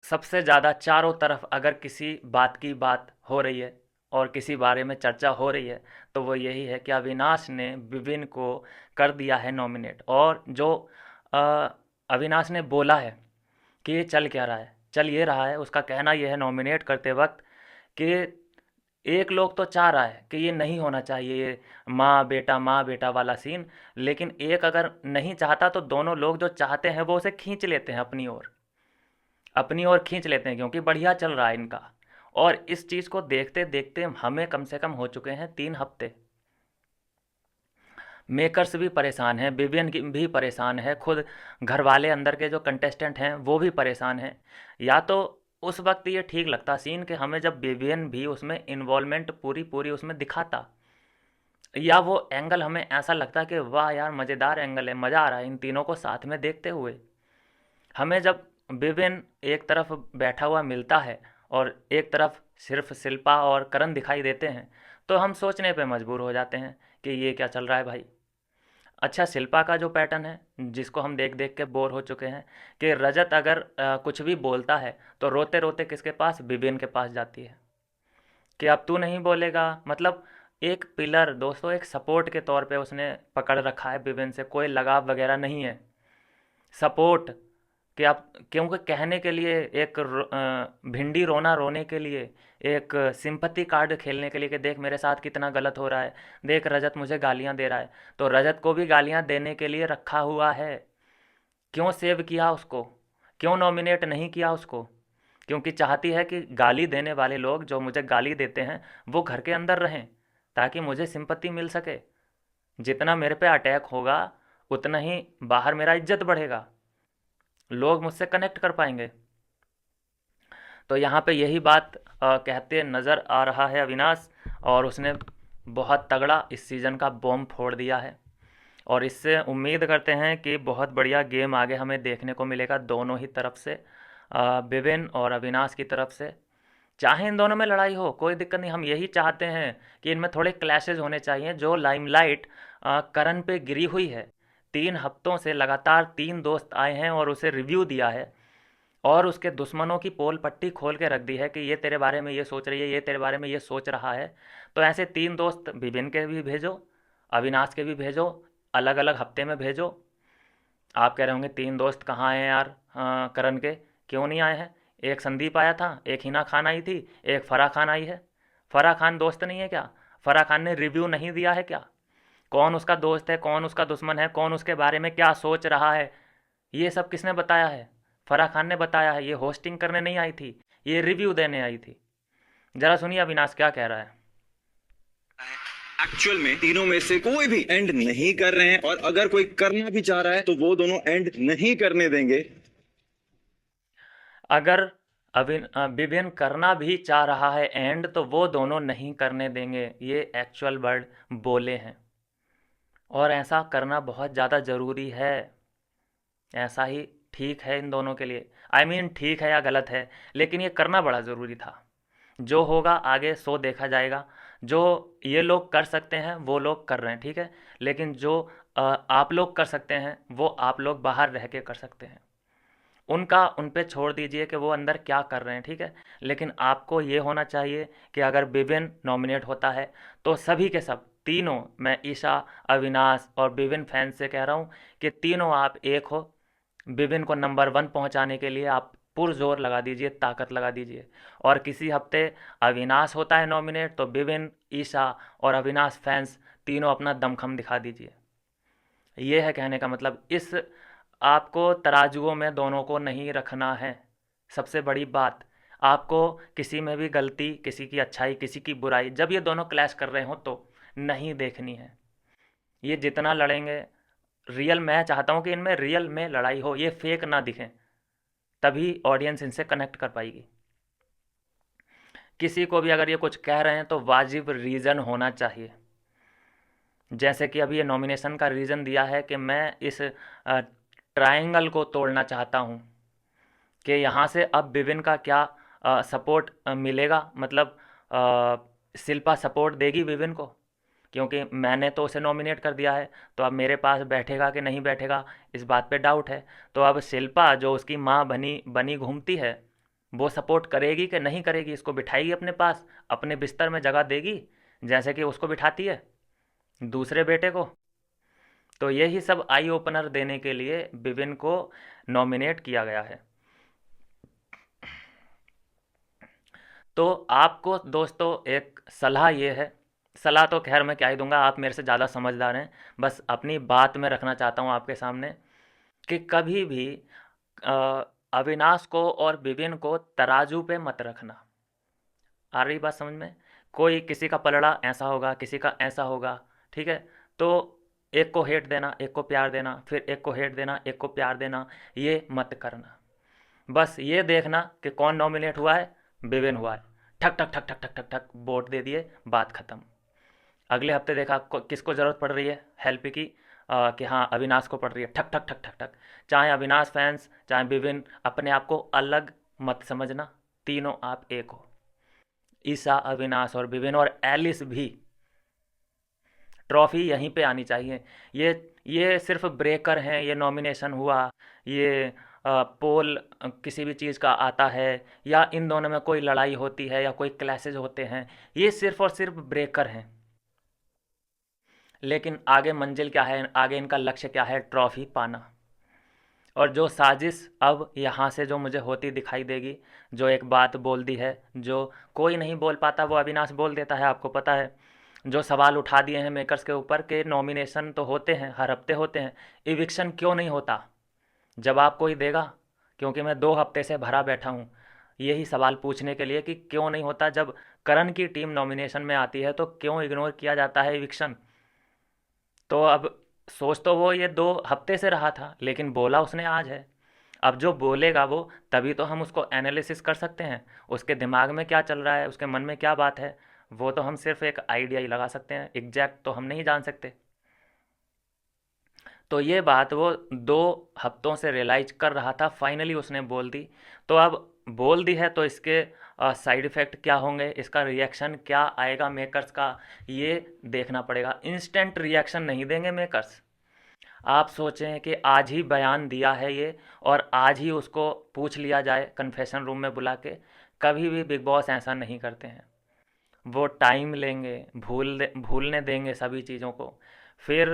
सबसे ज़्यादा चारों तरफ अगर किसी बात की बात हो रही है और किसी बारे में चर्चा हो रही है, तो वो यही है कि अविनाश ने विपिन को कर दिया है नॉमिनेट। और जो अ, अविनाश ने बोला है कि ये चल क्या रहा है, चल ये रहा है, उसका कहना ये है नॉमिनेट करते वक्त कि एक लोग तो चाह रहा है कि ये नहीं होना चाहिए, ये माँ बेटा वाला सीन। लेकिन एक अगर नहीं चाहता तो दोनों लोग जो चाहते हैं वो उसे खींच लेते हैं अपनी ओर खींच लेते हैं, क्योंकि बढ़िया चल रहा है इनका। और इस चीज़ को देखते देखते हमें कम से कम हो चुके हैं 3 हफ्ते। मेकर्स भी परेशान हैं, विवियन भी परेशान है, खुद घर वाले अंदर के जो कंटेस्टेंट हैं वो भी परेशान हैं। या तो उस वक्त ये ठीक लगता सीन कि हमें जब विवियन भी उसमें इन्वॉल्वमेंट पूरी पूरी उसमें दिखाता, या वो एंगल हमें ऐसा लगता कि वाह यार मज़ेदार एंगल है, मज़ा आ रहा है इन तीनों को साथ में देखते हुए। हमें जब विविन एक तरफ बैठा हुआ मिलता है और एक तरफ सिर्फ शिल्पा और करण दिखाई देते हैं, तो हम सोचने पे मजबूर हो जाते हैं कि ये क्या चल रहा है भाई। अच्छा, शिल्पा का जो पैटर्न है जिसको हम देख देख के बोर हो चुके हैं, कि रजत अगर कुछ भी बोलता है तो रोते रोते किसके पास, विपिन के पास जाती है कि अब तू नहीं बोलेगा। मतलब एक पिलर दोस्तों, एक सपोर्ट के तौर पे उसने पकड़ रखा है विपिन से, कोई लगाव वगैरह नहीं है, सपोर्ट। कि आप क्योंकि कहने के लिए एक भिंडी रोना रोने के लिए, एक सिंपैथी कार्ड खेलने के लिए कि देख मेरे साथ कितना गलत हो रहा है, देख रजत मुझे गालियां दे रहा है, तो रजत को भी गालियां देने के लिए रखा हुआ है। क्यों सेव किया उसको, क्यों नॉमिनेट नहीं किया उसको? क्योंकि चाहती है कि गाली देने वाले लोग जो मुझे गाली देते हैं वो घर के अंदर रहें, ताकि मुझे सिंपत्ति मिल सके। जितना मेरे पे अटैक होगा उतना ही बाहर मेरा इज्जत बढ़ेगा, लोग मुझसे कनेक्ट कर पाएंगे। तो यहाँ पे यही बात कहते नज़र आ रहा है अविनाश। और उसने बहुत तगड़ा इस सीज़न का बॉम्ब फोड़ दिया है। और इससे उम्मीद करते हैं कि बहुत बढ़िया गेम आगे हमें देखने को मिलेगा दोनों ही तरफ से, विविन और अविनाश की तरफ से। चाहे इन दोनों में लड़ाई हो कोई दिक्कत नहीं, हम यही चाहते हैं कि इनमें थोड़े क्लैशेज होने चाहिए। जो लाइमलाइट करण पे गिरी हुई है, 3 हफ्तों से लगातार 3 दोस्त आए हैं और उसे रिव्यू दिया है, और उसके दुश्मनों की पोल पट्टी खोल के रख दी है कि ये तेरे बारे में ये सोच रही है, ये तेरे बारे में ये सोच रहा है। तो ऐसे 3 दोस्त विभिन्न के भी भेजो, अविनाश के भी भेजो, अलग अलग हफ्ते में भेजो। आप कह रहे होंगे 3 दोस्त कहाँ हैं यार, करण के क्यों नहीं आए हैं? एक संदीप आया था, एक हिना खान आई थी, एक फराह खान आई है। फराह खान दोस्त नहीं है क्या? फराह खान ने रिव्यू नहीं दिया है क्या? कौन उसका दोस्त है, कौन उसका दुश्मन है, कौन उसके बारे में क्या सोच रहा है, ये सब किसने बताया है? फराह खान ने बताया है। ये होस्टिंग करने नहीं आई थी, ये रिव्यू देने आई थी। जरा सुनिए अविनाश क्या कह रहा है। एक्चुअल में तीनों में से कोई भी एंड नहीं कर रहे हैं, और अगर कोई करना भी चाह रहा है तो वो दोनों एंड नहीं करने देंगे। अगर विभिन्न करना भी चाह रहा है एंड, तो वो दोनों नहीं करने देंगे, ये एक्चुअल वर्ड बोले हैं। और ऐसा करना बहुत ज़्यादा ज़रूरी है, ऐसा ही ठीक है इन दोनों के लिए। आई मीन ठीक है या गलत है, लेकिन ये करना बड़ा ज़रूरी था। जो होगा आगे सो देखा जाएगा। जो ये लोग कर सकते हैं वो लोग कर रहे हैं, ठीक है। लेकिन जो आप लोग कर सकते हैं वो आप लोग बाहर रह के कर सकते हैं, उनका उन पे छोड़ दीजिए कि वो अंदर क्या कर रहे हैं, ठीक है। लेकिन आपको ये होना चाहिए कि अगर विविन नॉमिनेट होता है तो सभी के सब तीनों, मैं ईशा, अविनाश और विविन फैंस से कह रहा हूँ कि तीनों आप एक हो। विभिन्न को नंबर 1 पहुंचाने के लिए आप पुरजोर लगा दीजिए, ताकत लगा दीजिए। और किसी हफ्ते अविनाश होता है नॉमिनेट तो विभिन्न, ईशा और अविनाश फैंस तीनों अपना दमखम दिखा दीजिए। ये है कहने का मतलब। इस आपको तराजुओं में दोनों को नहीं रखना है। सबसे बड़ी बात, आपको किसी में भी गलती, किसी की अच्छाई, किसी की बुराई, जब ये दोनों क्लैश कर रहे हो तो नहीं देखनी है। ये जितना लड़ेंगे, रियल, मैं चाहता हूँ कि इनमें रियल में लड़ाई हो, ये फेक ना दिखें, तभी ऑडियंस इनसे कनेक्ट कर पाएगी। किसी को भी अगर ये कुछ कह रहे हैं तो वाजिब रीज़न होना चाहिए। जैसे कि अभी ये नॉमिनेशन का रीज़न दिया है कि मैं इस ट्रायंगल को तोड़ना चाहता हूँ, कि यहाँ से अब विविन का क्या सपोर्ट मिलेगा। मतलब शिल्पा सपोर्ट देगी विविन को, क्योंकि मैंने तो उसे नॉमिनेट कर दिया है, तो अब मेरे पास बैठेगा कि नहीं बैठेगा इस बात पे डाउट है। तो अब शिल्पा जो उसकी माँ बनी बनी घूमती है, वो सपोर्ट करेगी कि नहीं करेगी, इसको बिठाएगी अपने पास, अपने बिस्तर में जगह देगी जैसे कि उसको बिठाती है दूसरे बेटे को। तो यही सब आई ओपनर देने के लिए विभिन्न को नॉमिनेट किया गया है। तो आपको दोस्तों एक सलाह ये है, सलाह तो खैर मैं क्या ही दूंगा, आप मेरे से ज़्यादा समझदार हैं, बस अपनी बात मैं रखना चाहता हूँ आपके सामने कि कभी भी अ, अविनाश को और विपिन को तराजू पे मत रखना। आ रही बात समझ में? कोई किसी का पलड़ा ऐसा होगा, किसी का ऐसा होगा, ठीक है? तो एक को हेट देना, एक को प्यार देना, फिर एक को हेट देना, एक को प्यार देना, ये मत करना। बस ये देखना कि कौन नॉमिनेट हुआ है, विवेन हुआ है, ठक ठक ठक ठक ठक ठक ठक वोट दे दिए, बात खत्म। अगले हफ्ते देखा किसको ज़रूरत पड़ रही है हेल्प की, कि हाँ अविनाश को पड़ रही है, ठक ठक ठक ठक ठक। चाहे अविनाश फैंस चाहे विवेन, अपने आप को अलग मत समझना, तीनों आप एक हो। ईसा, अविनाश और विवेन और एलिस भी, ट्रॉफी यहीं पे आनी चाहिए। ये ये सिर्फ ब्रेकर हैं, ये नॉमिनेशन हुआ, ये पोल किसी भी चीज़ का आता है, या इन दोनों में कोई लड़ाई होती है या कोई क्लैशेज होते हैं, ये सिर्फ और सिर्फ ब्रेकर हैं। लेकिन आगे मंजिल क्या है, आगे इनका लक्ष्य क्या है, ट्रॉफी पाना। और जो साजिश अब यहाँ से जो मुझे होती दिखाई देगी, जो एक बात बोल दी है, जो कोई नहीं बोल पाता वो अविनाश बोल देता है, आपको पता है। जो सवाल उठा दिए हैं मेकर्स के ऊपर के नॉमिनेशन तो होते हैं, हर हफ्ते होते हैं, इविक्शन क्यों नहीं होता? जवाब कोई देगा? क्योंकि मैं 2 हफ्ते से भरा बैठा हूँ यही सवाल पूछने के लिए कि क्यों नहीं होता। जब करण की टीम नॉमिनेशन में आती है तो क्यों इग्नोर किया जाता है इविक्शन? तो अब सोच तो वो ये 2 हफ्ते से रहा था, लेकिन बोला उसने आज है। अब जो बोलेगा वो, तभी तो हम उसको एनालिसिस कर सकते हैं, उसके दिमाग में क्या चल रहा है, उसके मन में क्या बात है। वो तो हम सिर्फ एक आइडिया ही लगा सकते हैं, एग्जैक्ट तो हम नहीं जान सकते। तो ये बात वो 2 हफ्तों से रियलाइज कर रहा था, फाइनली उसने बोल दी। तो अब बोल दी है तो इसके साइड इफ़ेक्ट क्या होंगे, इसका रिएक्शन क्या आएगा मेकर्स का, ये देखना पड़ेगा। इंस्टेंट रिएक्शन नहीं देंगे मेकर्स। आप सोचें कि आज ही बयान दिया है ये, और आज ही उसको पूछ लिया जाए कन्फेशन रूम में बुला के, कभी भी बिग बॉस ऐसा नहीं करते हैं। वो टाइम लेंगे, भूलने देंगे सभी चीज़ों को। फिर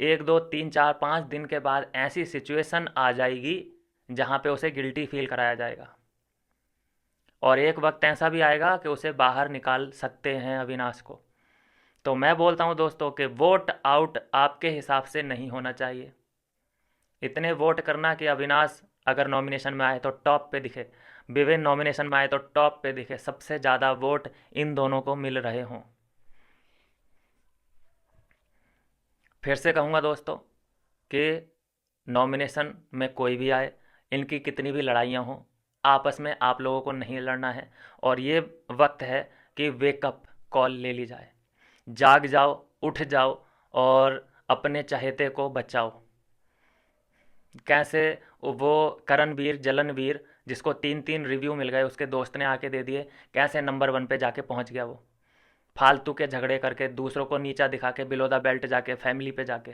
1 2 3 4 5 दिन के बाद ऐसी सिचुएशन आ जाएगी जहाँ पे उसे गिल्टी फील कराया जाएगा, और एक वक्त ऐसा भी आएगा कि उसे बाहर निकाल सकते हैं अविनाश को। तो मैं बोलता हूँ दोस्तों कि वोट आउट आपके हिसाब से नहीं होना चाहिए। इतने वोट करना कि अविनाश अगर नॉमिनेशन में आए तो टॉप पे दिखे, विवेन नॉमिनेशन में आए तो टॉप पे दिखे, सबसे ज़्यादा वोट इन दोनों को मिल रहे हों। फिर से कहूँगा दोस्तों कि नॉमिनेशन में कोई भी आए, इनकी कितनी भी लड़ाइयाँ हों, आपस में आप लोगों को नहीं लड़ना है। और ये वक्त है कि वेकअप कॉल ले ली जाए, जाग जाओ, उठ जाओ और अपने चहेते को बचाओ। कैसे वो करणवीर जलनवीर, जिसको 3 3 रिव्यू मिल गए, उसके दोस्त ने आके दे दिए, कैसे नंबर 1 पे जाके पहुंच गया वो, फालतू के झगड़े करके, दूसरों को नीचा दिखा के, बिलो द बेल्ट जाके, फैमिली पे जाके।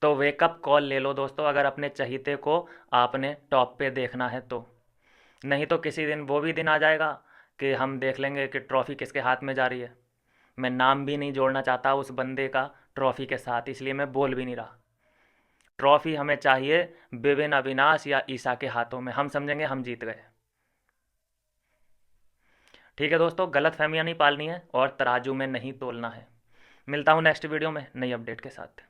तो वेकअप कॉल ले लो दोस्तों, अगर अपने चहीते को आपने टॉप पे देखना है तो। नहीं तो किसी दिन वो भी दिन आ जाएगा कि हम देख लेंगे कि ट्रॉफ़ी किसके हाथ में जा रही है। मैं नाम भी नहीं जोड़ना चाहता उस बंदे का ट्रॉफ़ी के साथ, इसलिए मैं बोल भी नहीं रहा। ट्रॉफ़ी हमें चाहिए विवेन, अविनाश या ईसा के हाथों में, हम समझेंगे हम जीत गए। ठीक है दोस्तों, गलत फहमियाँ नहीं पालनी है और तराजू में नहीं तोलना है। मिलता हूँ नेक्स्ट वीडियो में नई अपडेट के साथ।